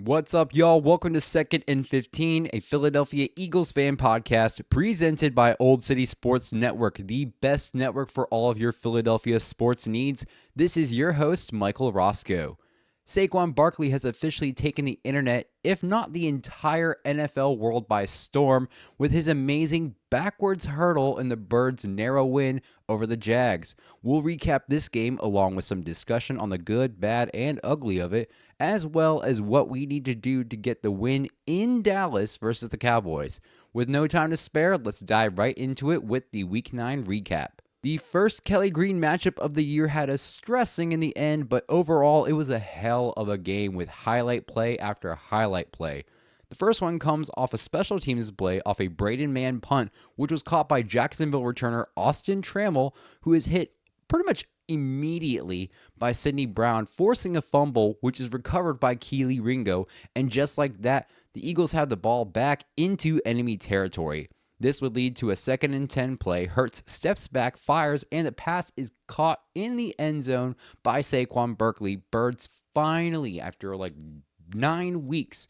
What's up, y'all? Welcome to Second and 15, a Philadelphia Eagles fan podcast presented by Old City Sports Network, the best network for all of your Philadelphia sports needs. This is your host, Michael Roscoe. Saquon Barkley has officially taken the internet, if not the entire NFL world, by storm with his amazing backwards hurdle in the Birds' narrow win over the Jags. We'll recap this game along with some discussion on the good, bad, and ugly of it, as well as what we need to do to get the win in Dallas versus the Cowboys. With no time to spare, let's dive right into it with the Week 9 recap. The first Kelly Green matchup of the year had us stressing in the end, but overall it was a hell of a game with highlight play after highlight play. The first one comes off a special teams play off a Braden Mann punt, which was caught by Jacksonville returner Austin Trammell, who is hit pretty much immediately by Sidney Brown, forcing a fumble, which is recovered by Keely Ringo, and just like that, the Eagles have the ball back into enemy territory. This would lead to a 2nd and 10 play. Hurts steps back, fires, and the pass is caught in the end zone by Saquon Barkley. Birds finally, after 9 weeks,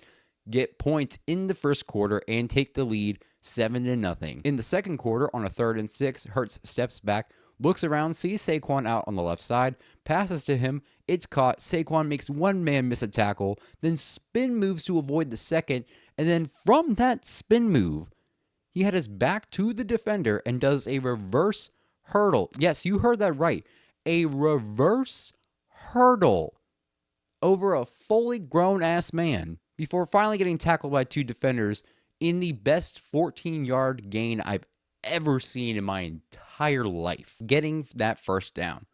get points in the first quarter and take the lead 7-0. In the second quarter, on a 3rd and 6, Hurts steps back, looks around, sees Saquon out on the left side, passes to him, it's caught. Saquon makes one man miss a tackle, then spin moves to avoid the second, and then from that spin move, he had his back to the defender and does a reverse hurdle. Yes, you heard that right. A reverse hurdle over a fully grown-ass man before finally getting tackled by 2 defenders in the best 14-yard gain I've ever seen in my entire life, getting that first down.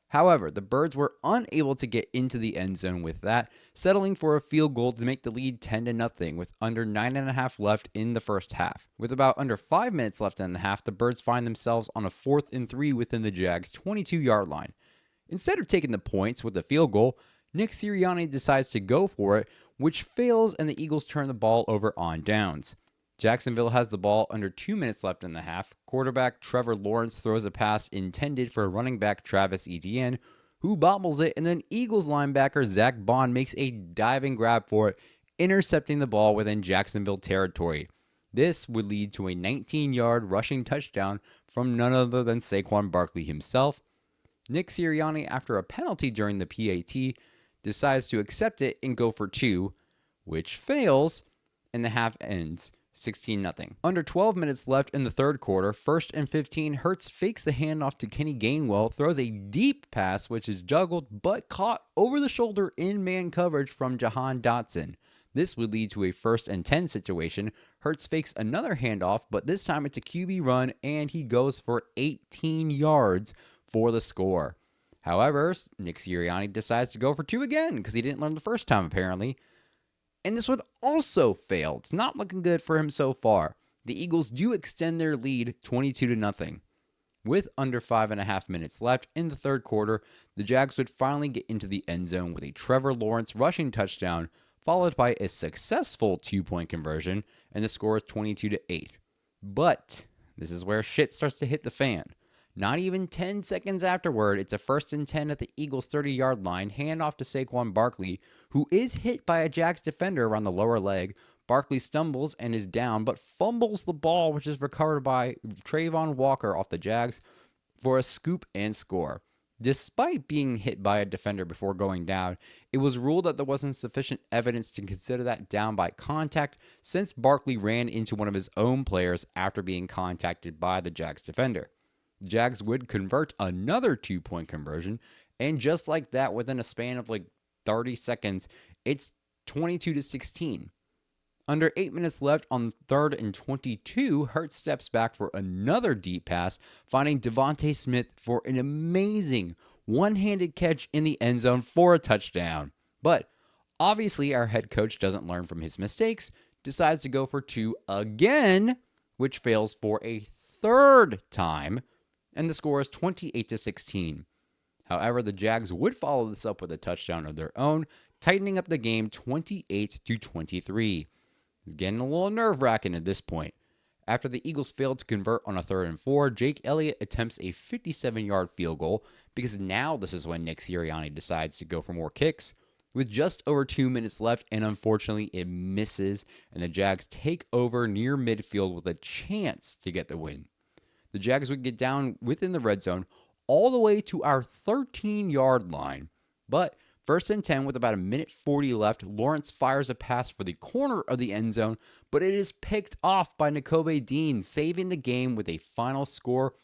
However, the Birds were unable to get into the end zone with that, settling for a field goal to make the lead 10-0 with under 9.5 left in the first half. With about under 5 minutes left in the half, the Birds find themselves on a 4th and 3 within the Jags' 22-yard line. Instead of taking the points with the field goal, Nick Sirianni decides to go for it, which fails, and the Eagles turn the ball over on downs. Jacksonville has the ball under 2 minutes left in the half. Quarterback Trevor Lawrence throws a pass intended for running back Travis Etienne, who bobbles it, and then Eagles linebacker Zach Bond makes a diving grab for it, intercepting the ball within Jacksonville territory. This would lead to a 19-yard rushing touchdown from none other than Saquon Barkley himself. Nick Sirianni, after a penalty during the PAT, decides to accept it and go for 2, which fails, and the half ends 16-0. Under 12 minutes left in the third quarter, 1st and 15, Hurts fakes the handoff to Kenny Gainwell, throws a deep pass which is juggled but caught over the shoulder in man coverage from Jahan Dotson. This would lead to a 1st and 10 situation. Hurts fakes another handoff, but this time it's a QB run and he goes for 18 yards for the score. However, Nick Sirianni decides to go for 2 again because he didn't learn the first time apparently. And this would also fail. It's not looking good for him so far. The Eagles do extend their lead 22-0. With under 5.5 minutes left in the third quarter, the Jags would finally get into the end zone with a Trevor Lawrence rushing touchdown, followed by a successful 2-point conversion, and the score is 22-8. But this is where shit starts to hit the fan. Not even 10 seconds afterward, it's a 1st and 10 at the Eagles' 30-yard line, handoff to Saquon Barkley, who is hit by a Jags defender around the lower leg. Barkley stumbles and is down, but fumbles the ball, which is recovered by Trayvon Walker off the Jags for a scoop and score. Despite being hit by a defender before going down, it was ruled that there wasn't sufficient evidence to consider that down by contact since Barkley ran into one of his own players after being contacted by the Jags defender. Jags would convert another 2-point conversion, and just like that, within a span of 30 seconds, it's 22-16. Under 8 minutes left on 3rd and 22, Hurts steps back for another deep pass, finding Devontae Smith for an amazing one-handed catch in the end zone for a touchdown. But obviously, our head coach doesn't learn from his mistakes, decides to go for 2 again, which fails for a third time, and the score is 28-16. However, the Jags would follow this up with a touchdown of their own, tightening up the game 28-23. It's getting a little nerve-wracking at this point. After the Eagles failed to convert on a 3rd and 4, Jake Elliott attempts a 57-yard field goal because now this is when Nick Sirianni decides to go for more kicks. With just over 2 minutes left, and unfortunately it misses, and the Jags take over near midfield with a chance to get the win. The Jags would get down within the red zone all the way to our 13-yard line, but 1st and 10 with about a minute 40 left, Lawrence fires a pass for the corner of the end zone, but it is picked off by Nakobe Dean, saving the game with a final score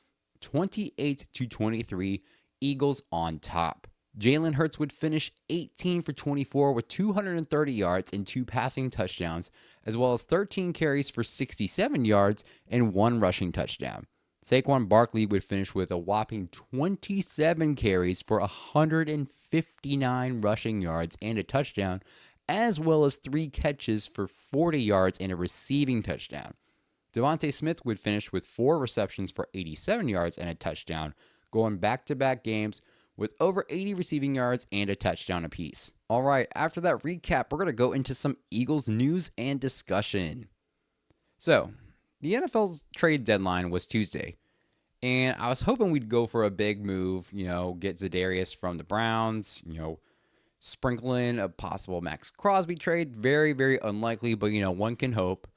28-23, Eagles on top. Jalen Hurts would finish 18 for 24 with 230 yards and 2 passing touchdowns, as well as 13 carries for 67 yards and 1 rushing touchdown. Saquon Barkley would finish with a whopping 27 carries for 159 rushing yards and a touchdown, as well as 3 catches for 40 yards and a receiving touchdown. Devontae Smith would finish with 4 receptions for 87 yards and a touchdown, going back-to-back games with over 80 receiving yards and a touchdown apiece. All right, after that recap, we're going to go into some Eagles news and discussion. So, the NFL trade deadline was Tuesday, and I was hoping we'd go for a big move, get Za'Darius from the Browns, sprinkle in a possible Max Crosby trade. Very, very unlikely, but, one can hope.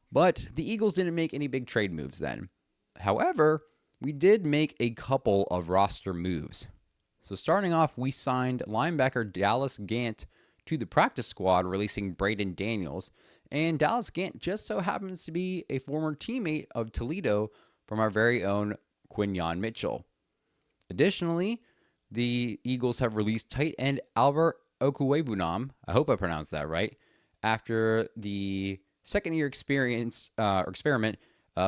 But the Eagles didn't make any big trade moves then. However, we did make a couple of roster moves. So starting off, we signed linebacker Dallas Gant to the practice squad, releasing Braden Daniels. And Dallas Gant just so happens to be a former teammate of Toledo from our very own Quinyon Mitchell. Additionally, the Eagles have released tight end Albert Okwuegbunam, I hope I pronounced that right, after the second-year experiment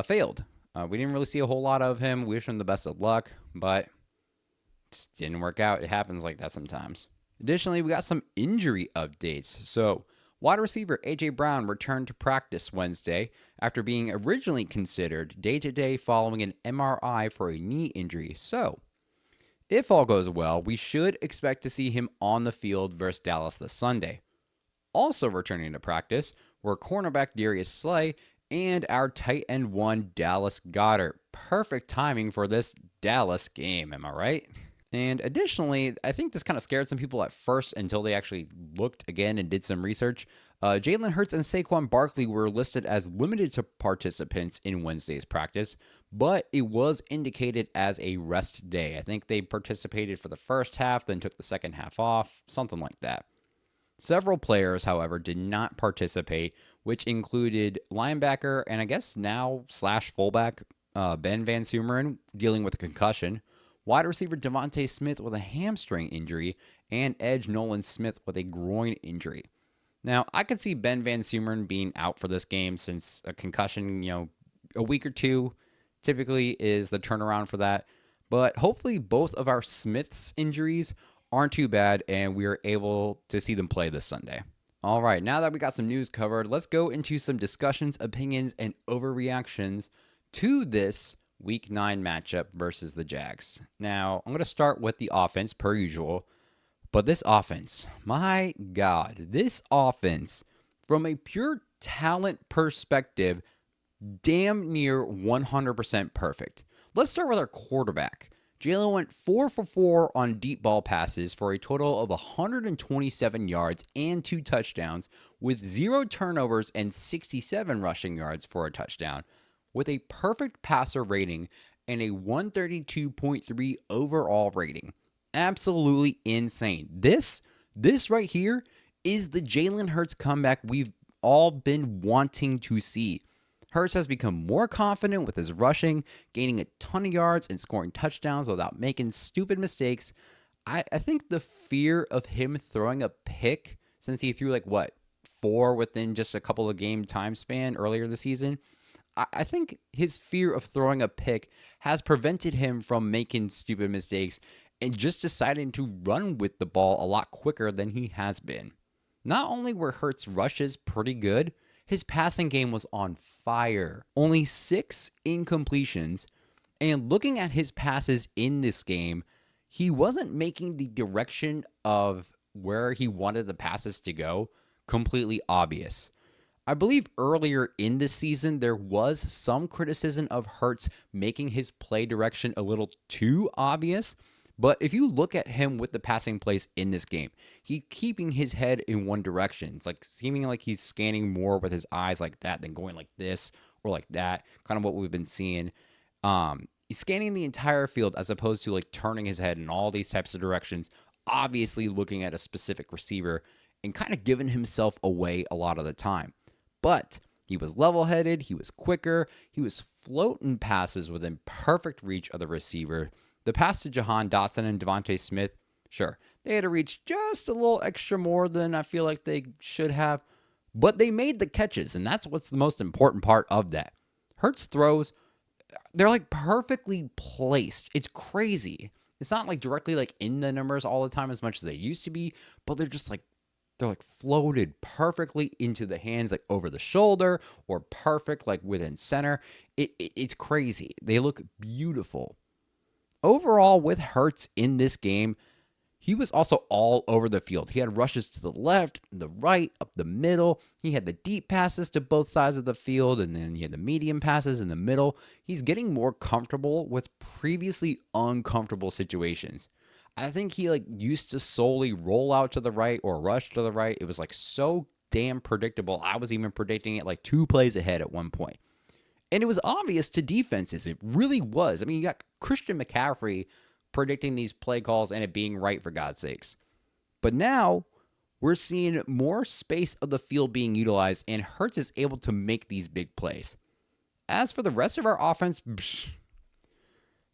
failed. We didn't really see a whole lot of him. We wish him the best of luck, but it just didn't work out. It happens like that sometimes. Additionally, we got some injury updates. So, wide receiver A.J. Brown returned to practice Wednesday after being originally considered day-to-day following an MRI for a knee injury. So, if all goes well, we should expect to see him on the field versus Dallas this Sunday. Also returning to practice were cornerback Darius Slay and our tight end one Dallas Goedert. Perfect timing for this Dallas game, am I right? And additionally, I think this kind of scared some people at first until they actually looked again and did some research. Jalen Hurts and Saquon Barkley were listed as limited to participants in Wednesday's practice, but it was indicated as a rest day. I think they participated for the first half, then took the second half off, something like that. Several players, however, did not participate, which included linebacker and I guess now / fullback Ben Van Sumeren dealing with a concussion, wide receiver Devontae Smith with a hamstring injury, and edge Nolan Smith with a groin injury. Now, I could see Ben Van Sumeren being out for this game since a concussion, a week or two typically is the turnaround for that. But hopefully both of our Smiths injuries aren't too bad and we are able to see them play this Sunday. All right, now that we got some news covered, let's go into some discussions, opinions, and overreactions to this Week 9 matchup versus the Jags. Now, I'm going to start with the offense, per usual. But this offense, my God, this offense, from a pure talent perspective, damn near 100% perfect. Let's start with our quarterback. Jalen went 4 for 4 on deep ball passes for a total of 127 yards and 2 touchdowns, with 0 turnovers and 67 rushing yards for a touchdown, with a perfect passer rating and a 132.3 overall rating. Absolutely insane. This right here is the Jalen Hurts comeback we've all been wanting to see. Hurts has become more confident with his rushing, gaining a ton of yards and scoring touchdowns without making stupid mistakes. I think the fear of him throwing a pick, since he threw 8 4 within just a couple of game time span earlier this season. I think his fear of throwing a pick has prevented him from making stupid mistakes and just deciding to run with the ball a lot quicker than he has been. Not only were Hurts' rushes pretty good, his passing game was on fire. Only 6 incompletions, and looking at his passes in this game, he wasn't making the direction of where he wanted the passes to go completely obvious. I believe earlier in this season, there was some criticism of Hurts making his play direction a little too obvious. But if you look at him with the passing plays in this game, he's keeping his head in one direction. It's like seeming like he's scanning more with his eyes like that than going like this or like that. Kind of what we've been seeing. He's scanning the entire field as opposed to like turning his head in all these types of directions, obviously looking at a specific receiver and kind of giving himself away a lot of the time. But he was level-headed, he was quicker, he was floating passes within perfect reach of the receiver. The pass to Jahan Dotson and Devontae Smith, sure, they had to reach just a little extra more than I feel like they should have, but they made the catches, and that's what's the most important part of that. Hurts throws, they're like perfectly placed. It's crazy. It's not like directly like in the numbers all the time as much as they used to be, but they're just like floated perfectly into the hands, like over the shoulder or perfect, like within center. It's crazy. They look beautiful. Overall, with Hurts in this game, he was also all over the field. He had rushes to the left, the right, up the middle. He had the deep passes to both sides of the field, and then he had the medium passes in the middle. He's getting more comfortable with previously uncomfortable situations. I think he used to solely roll out to the right or rush to the right. It was so damn predictable. I was even predicting it 2 plays ahead at one point. And it was obvious to defenses. It really was. I mean, you got Christian McCaffrey predicting these play calls and it being right, for God's sakes. But now we're seeing more space of the field being utilized, and Hurts is able to make these big plays. As for the rest of our offense,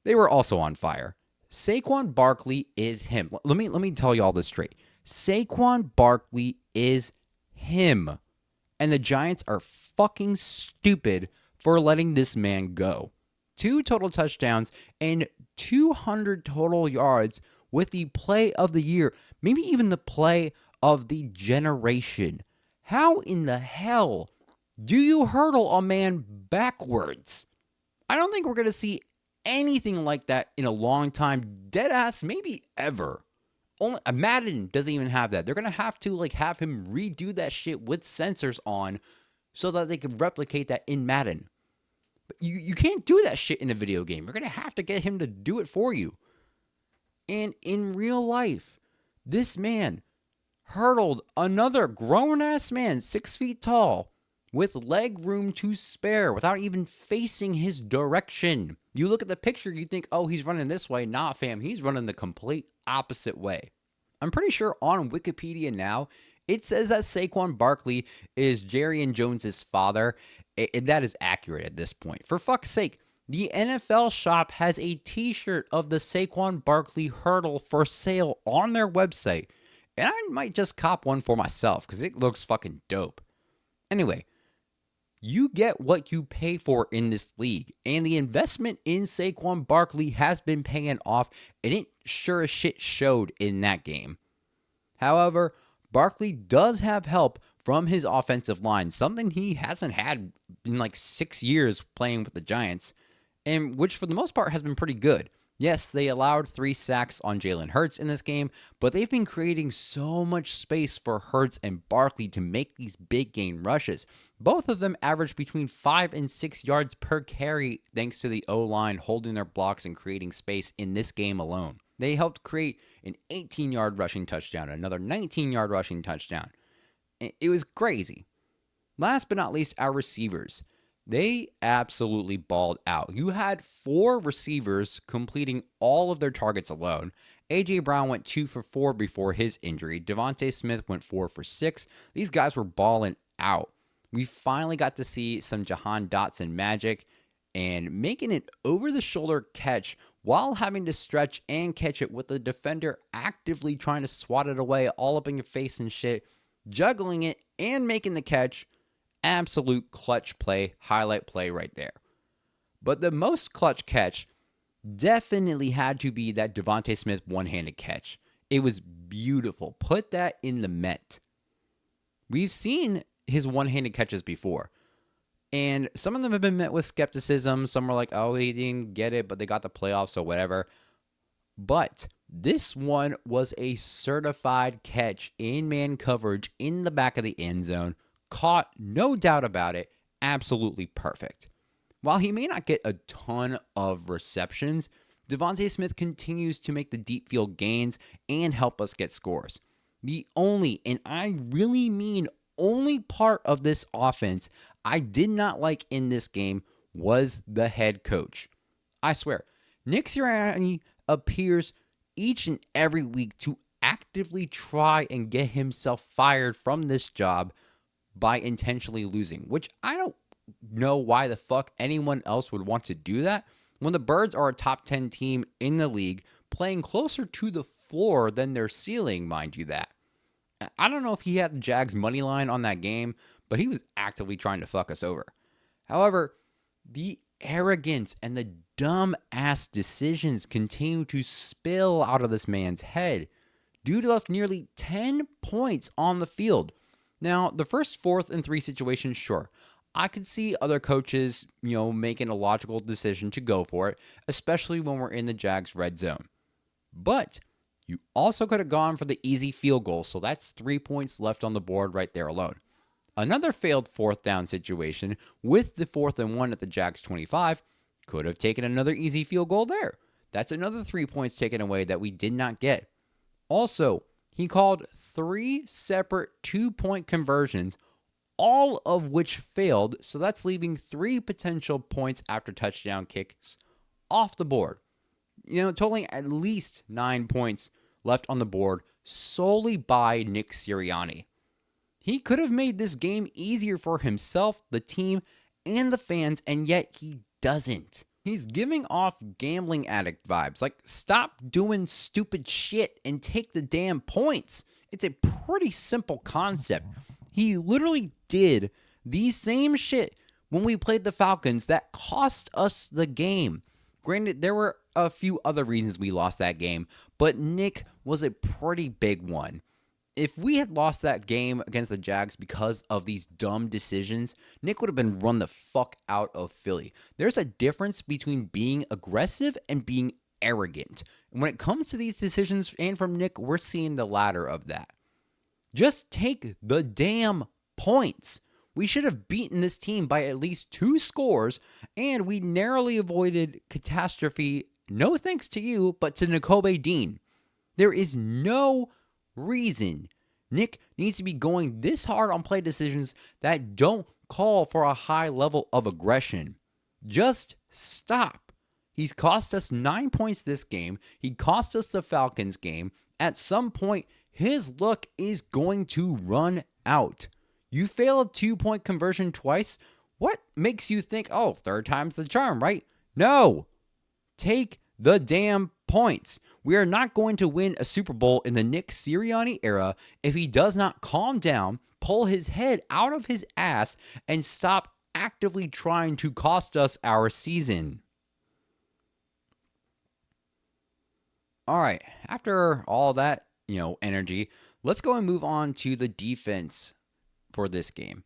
they were also on fire. Saquon Barkley is him. Let me tell you all this straight. Saquon Barkley is him. And the Giants are fucking stupid for letting this man go. 2 total touchdowns and 200 total yards with the play of the year. Maybe even the play of the generation. How in the hell do you hurdle a man backwards? I don't think we're going to see anything like that in a long time. Deadass, maybe ever. Only Madden doesn't even have that. They're gonna have to have him redo that shit with sensors on so that they can replicate that in Madden. But you can't do that shit in a video game. You're gonna have to get him to do it for you. And in real life, this man hurdled another grown-ass man, 6 feet tall, with leg room to spare without even facing his direction. You look at the picture, you think, oh, he's running this way. Nah, fam, he's running the complete opposite way. I'm pretty sure on Wikipedia now, it says that Saquon Barkley is Jerry Jones's father, and that is accurate at this point. For fuck's sake, the NFL shop has a t-shirt of the Saquon Barkley hurdle for sale on their website, and I might just cop one for myself because it looks fucking dope. Anyway, you get what you pay for in this league, and the investment in Saquon Barkley has been paying off, and it sure as shit showed in that game. However, Barkley does have help from his offensive line, something he hasn't had in 6 years playing with the Giants, and which for the most part has been pretty good. Yes, they allowed 3 sacks on Jalen Hurts in this game, but they've been creating so much space for Hurts and Barkley to make these big gain rushes. Both of them averaged between 5 and 6 yards per carry thanks to the O-line holding their blocks and creating space in this game alone. They helped create an 18-yard rushing touchdown, another 19-yard rushing touchdown. It was crazy. Last but not least, our receivers. They absolutely balled out. You had 4 receivers completing all of their targets alone. A.J. Brown went 2 for 4 before his injury. Devontae Smith went 4 for 6. These guys were balling out. We finally got to see some Jahan Dotson magic and making an over-the-shoulder catch while having to stretch and catch it with the defender actively trying to swat it away all up in your face and shit. juggling it and making the catch. Absolute clutch play, highlight play right there. But the most clutch catch definitely had to be that Devontae Smith one-handed catch. It was beautiful. Put that in the Met. We've seen his one-handed catches before, and some of them have been met with skepticism. Some were like, oh, he didn't get it, but they got the playoffs, so whatever. But this one was a certified catch in man coverage in the back of the end zone. Caught, no doubt about it, absolutely perfect. While he may not get a ton of receptions, Devontae Smith continues to make the deep field gains and help us get scores. The only, and I really mean only part of this offense I did not like in this game was the head coach. I swear, Nick Sirianni appears each and every week to actively try and get himself fired from this job by intentionally losing, which I don't know why the fuck anyone else would want to do that when the Birds are a top 10 team in the league, playing closer to the floor than their ceiling, mind you that. I don't know if he had the Jags money line on that game, but he was actively trying to fuck us over. However, the arrogance and the dumb-ass decisions continue to spill out of this man's head. Dude left nearly 10 points on the field. Now, the first 4th and 3 situation, sure. I could see other coaches, making a logical decision to go for it, especially when we're in the Jags red zone. But you also could have gone for the easy field goal, so that's 3 points left on the board right there alone. Another failed 4th down situation with the 4th and 1 at the Jags 25 could have taken another easy field goal there. That's another 3 points taken away that we did not get. Also, he called 3 separate 2-point conversions, all of which failed, so that's leaving 3 potential points after touchdown kicks off the board. Totaling at least 9 points left on the board solely by Nick Sirianni. He could have made this game easier for himself, the team, and the fans, and yet he doesn't. He's giving off gambling addict vibes. Like, stop doing stupid shit and take the damn points. It's a pretty simple concept. He literally did the same shit when we played the Falcons that cost us the game. Granted, there were a few other reasons we lost that game, but Nick was a pretty big one. If we had lost that game against the Jags because of these dumb decisions, Nick would have been run the fuck out of Philly. There's a difference between being aggressive and being arrogant. And when it comes to these decisions, and from Nick, we're seeing the latter of that. Just take the damn points. We should have beaten this team by at least 2 scores, and we narrowly avoided catastrophe, no thanks to you, but to Nakobe Dean. There is no reason Nick needs to be going this hard on play decisions that don't call for a high level of aggression. Just stop. He's cost us 9 points this game. He cost us the Falcons game. At some point, his luck is going to run out. You failed a 2-point conversion twice. What makes you think, oh, 3rd time's the charm, right? No. Take the damn points. We are not going to win a Super Bowl in the Nick Sirianni era if he does not calm down, pull his head out of his ass, and stop actively trying to cost us our season. All right, after all that, energy, let's go and move on to the defense for this game.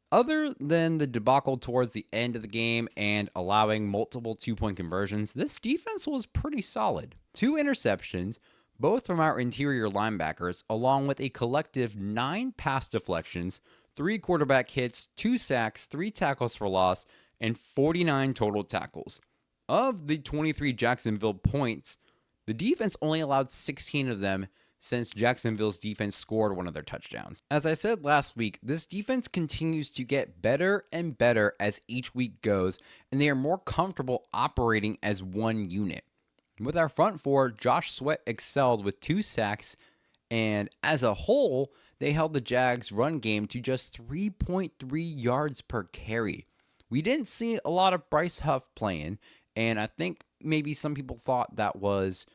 Other than the debacle towards the end of the game and allowing multiple 2-point conversions, this defense was pretty solid. 2 interceptions, both from our interior linebackers, along with a collective 9 pass deflections, 3 quarterback hits, 2 sacks, 3 tackles for loss, and 49 total tackles. Of the 23 Jacksonville points, the defense only allowed 16 of them since Jacksonville's defense scored one of their touchdowns. As I said last week, this defense continues to get better and better as each week goes, and they are more comfortable operating as one unit. With our front 4, Josh Sweat excelled with 2 sacks, and as a whole, they held the Jags' run game to just 3.3 yards per carry. We didn't see a lot of Bryce Huff playing, and I think maybe some people thought that was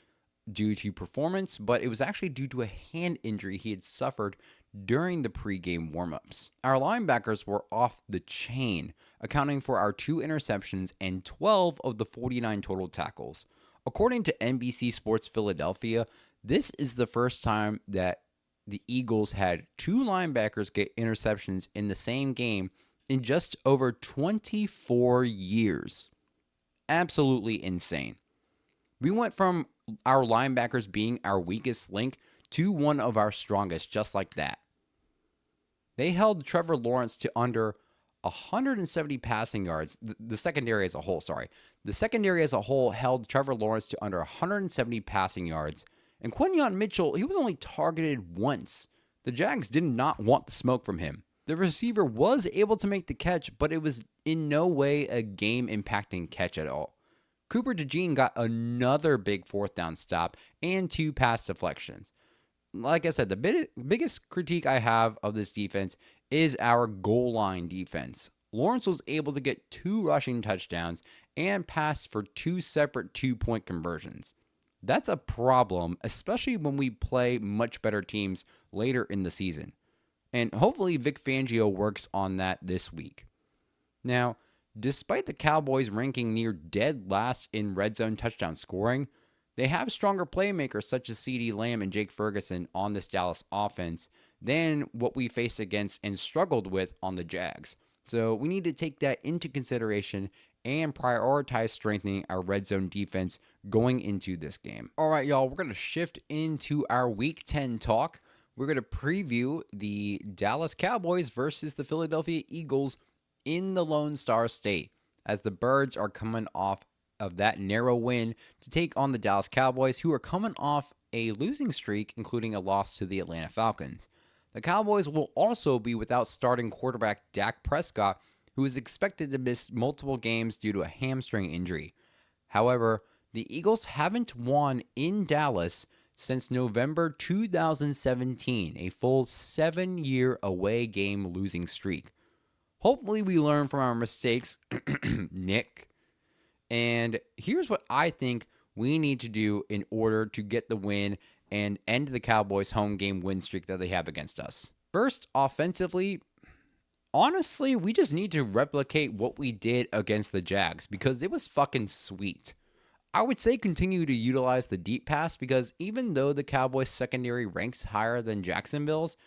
due to performance, but it was actually due to a hand injury he had suffered during the pregame warmups. Our linebackers were off the chain, accounting for our 2 interceptions and 12 of the 49 total tackles. According to NBC Sports Philadelphia, this is the first time that the Eagles had 2 linebackers get interceptions in the same game in just over 24 years. Absolutely insane. We went from our linebackers being our weakest link to one of our strongest, just like that. They held Trevor Lawrence to under 170 passing yards. The secondary as a whole, The secondary as a whole held Trevor Lawrence to under 170 passing yards. And Quinyon Mitchell, he was only targeted once. The Jags did not want the smoke from him. The receiver was able to make the catch, but it was in no way a game-impacting catch at all. Cooper DeJean got another big 4th down stop and 2 pass deflections. Like I said, the biggest critique I have of this defense is our goal line defense. Lawrence was able to get 2 rushing touchdowns and passed for 2 separate 2-point conversions. That's a problem, especially when we play much better teams later in the season. And hopefully Vic Fangio works on that this week. Now, despite the Cowboys ranking near dead last in red zone touchdown scoring, they have stronger playmakers such as CeeDee Lamb and Jake Ferguson on this Dallas offense than what we faced against and struggled with on the Jags. So we need to take that into consideration and prioritize strengthening our red zone defense going into this game. All right, y'all, we're going to shift into our Week 10 talk. We're going to preview the Dallas Cowboys versus the Philadelphia Eagles in the Lone Star State, as the Birds are coming off of that narrow win to take on the Dallas Cowboys, who are coming off a losing streak, including a loss to the Atlanta Falcons. The Cowboys will also be without starting quarterback Dak Prescott, who is expected to miss multiple games due to a hamstring injury. However, the Eagles haven't won in Dallas since November 2017, a full 7-year away game losing streak. Hopefully we learn from our mistakes, Nick. And here's what I think we need to do in order to get the win and end the Cowboys' home game win streak that they have against us. First, offensively, honestly, we just need to replicate what we did against the Jags because it was fucking sweet. I would say continue to utilize the deep pass because even though the Cowboys' secondary ranks higher than Jacksonville's,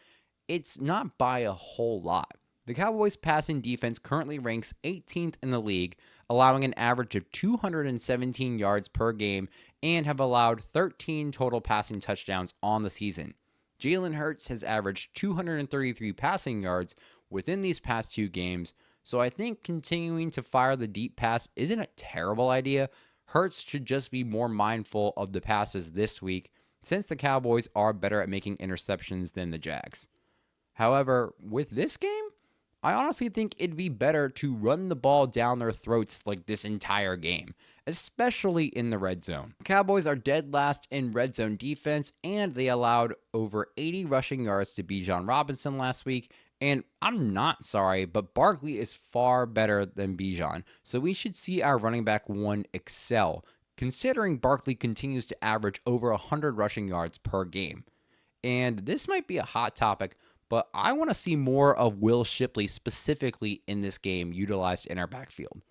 it's not by a whole lot. The Cowboys' passing defense currently ranks 18th in the league, allowing an average of 217 yards per game and have allowed 13 total passing touchdowns on the season. Jalen Hurts has averaged 233 passing yards within these past 2 games, so I think continuing to fire the deep pass isn't a terrible idea. Hurts should just be more mindful of the passes this week, since the Cowboys are better at making interceptions than the Jags. However, with this game, I honestly think it'd be better to run the ball down their throats like this entire game, especially in the red zone. The Cowboys are dead last in red zone defense, and they allowed over 80 rushing yards to Bijan Robinson last week. And I'm not sorry, but Barkley is far better than Bijan, so we should see our running back 1 excel, considering Barkley continues to average over 100 rushing yards per game. And this might be a hot topic, but I want to see more of Will Shipley specifically in this game utilized in our backfield.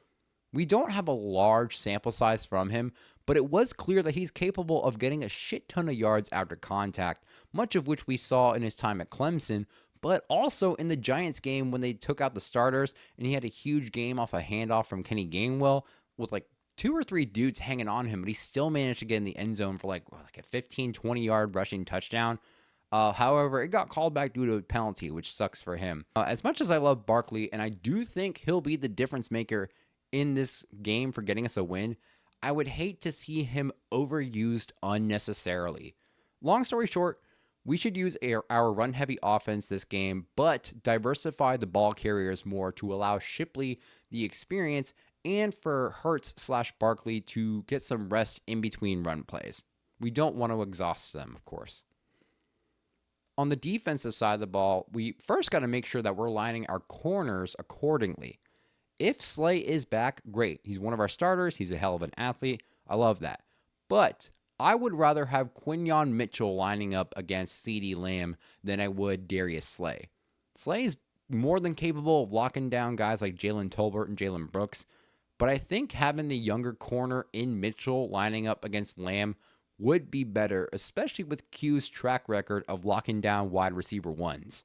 We don't have a large sample size from him, but it was clear that he's capable of getting a shit ton of yards after contact, much of which we saw in his time at Clemson, but also in the Giants game when they took out the starters and he had a huge game off a handoff from Kenny Gainwell with like 2 or 3 dudes hanging on him, but he still managed to get in the end zone for like a 15, 20-yard rushing touchdown. However, it got called back due to a penalty, which sucks for him. As much as I love Barkley, and I do think he'll be the difference maker in this game for getting us a win, I would hate to see him overused unnecessarily. Long story short, we should use our run-heavy offense this game, but diversify the ball carriers more to allow Shipley the experience and for Hurts/Barkley to get some rest in between run plays. We don't want to exhaust them, of course. On the defensive side of the ball, we first got to make sure that we're lining our corners accordingly. If Slay is back, great. He's one of our starters. He's a hell of an athlete. I love that. But I would rather have Quinyon Mitchell lining up against CeeDee Lamb than I would Darius Slay. Slay is more than capable of locking down guys like Jalen Tolbert and Jalen Brooks, but I think having the younger corner in Mitchell lining up against Lamb would be better, especially with Q's track record of locking down wide receiver ones.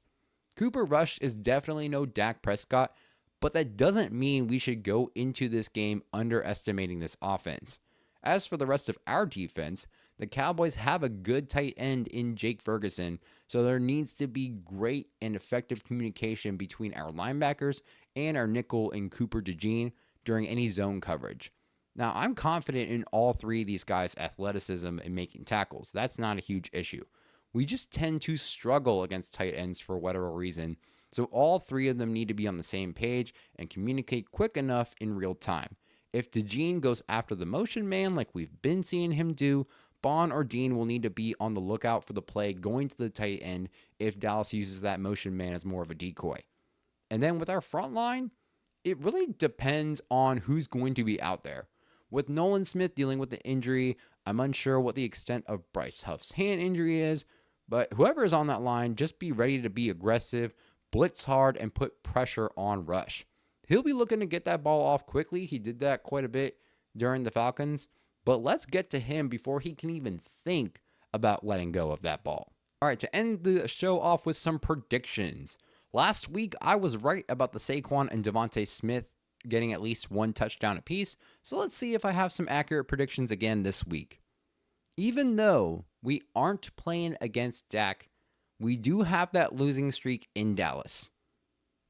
Cooper Rush is definitely no Dak Prescott, but that doesn't mean we should go into this game underestimating this offense. As for the rest of our defense, the Cowboys have a good tight end in Jake Ferguson, so there needs to be great and effective communication between our linebackers and our nickel in Cooper DeJean during any zone coverage. Now, I'm confident in all three of these guys' athleticism and making tackles. That's not a huge issue. We just tend to struggle against tight ends for whatever reason, so all three of them need to be on the same page and communicate quick enough in real time. If DeJean goes after the motion man like we've been seeing him do, Bond or Dean will need to be on the lookout for the play going to the tight end if Dallas uses that motion man as more of a decoy. And then with our front line, it really depends on who's going to be out there. With Nolan Smith dealing with the injury, I'm unsure what the extent of Bryce Huff's hand injury is, but whoever is on that line, just be ready to be aggressive, blitz hard, and put pressure on Rush. He'll be looking to get that ball off quickly. He did that quite a bit during the Falcons, but let's get to him before he can even think about letting go of that ball. All right, to end the show off with some predictions. Last week, I was right about the Saquon and Devontae Smith getting at least one touchdown apiece, so let's see if I have some accurate predictions again this week. Even though we aren't playing against Dak, we do have that losing streak in Dallas.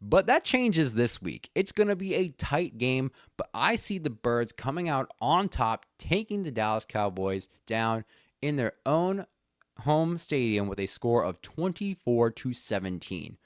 But that changes this week. It's going to be a tight game, but I see the Birds coming out on top, taking the Dallas Cowboys down in their own home stadium with a score of 24-17.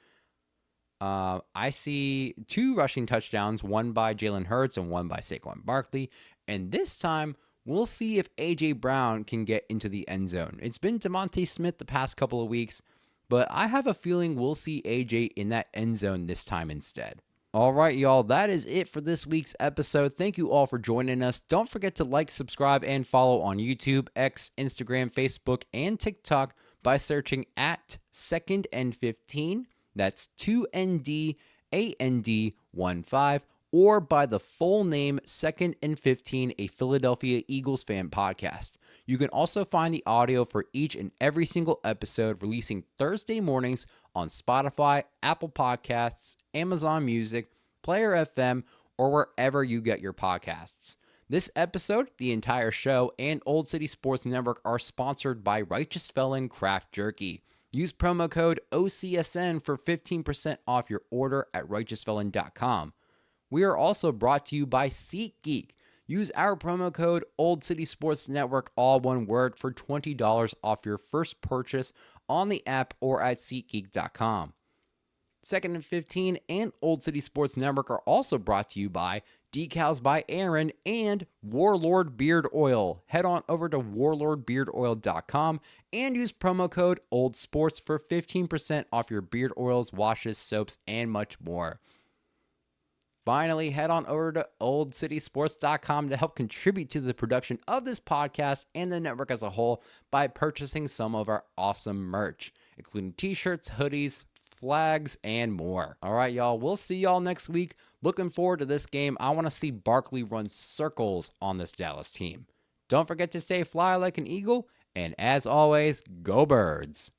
I see 2 rushing touchdowns, one by Jalen Hurts and one by Saquon Barkley. And this time, we'll see if A.J. Brown can get into the end zone. It's been DeMonte Smith the past couple of weeks, but I have a feeling we'll see AJ in that end zone this time instead. All right, y'all, that is it for this week's episode. Thank you all for joining us. Don't forget to like, subscribe, and follow on YouTube, X, Instagram, Facebook, and TikTok by searching at 2nd and 15. That's 2NDAND15, or by the full name 2nd and 15, a Philadelphia Eagles fan podcast. You can also find the audio for each and every single episode releasing Thursday mornings on Spotify, Apple Podcasts, Amazon Music, Player FM, or wherever you get your podcasts. This episode, the entire show, and Old City Sports Network are sponsored by Righteous Felon Craft Jerky. Use promo code OCSN for 15% off your order at righteousfelon.com. We are also brought to you by SeatGeek. Use our promo code Old City Sports Network, all one word, for $20 off your first purchase on the app or at SeatGeek.com. 2nd and 15 and Old City Sports Network are also brought to you by Decals by Aaron and Warlord Beard Oil. Head on over to warlordbeardoil.com and use promo code OldSports for 15% off your beard oils, washes, soaps, and much more. Finally, head on over to oldcitysports.com to help contribute to the production of this podcast and the network as a whole by purchasing some of our awesome merch, including t-shirts, hoodies, flags, and more. All right, y'all, we'll see y'all next week. Looking forward to this game. I want to see Barkley run circles on this Dallas team. Don't forget to stay fly like an eagle, and as always, go Birds.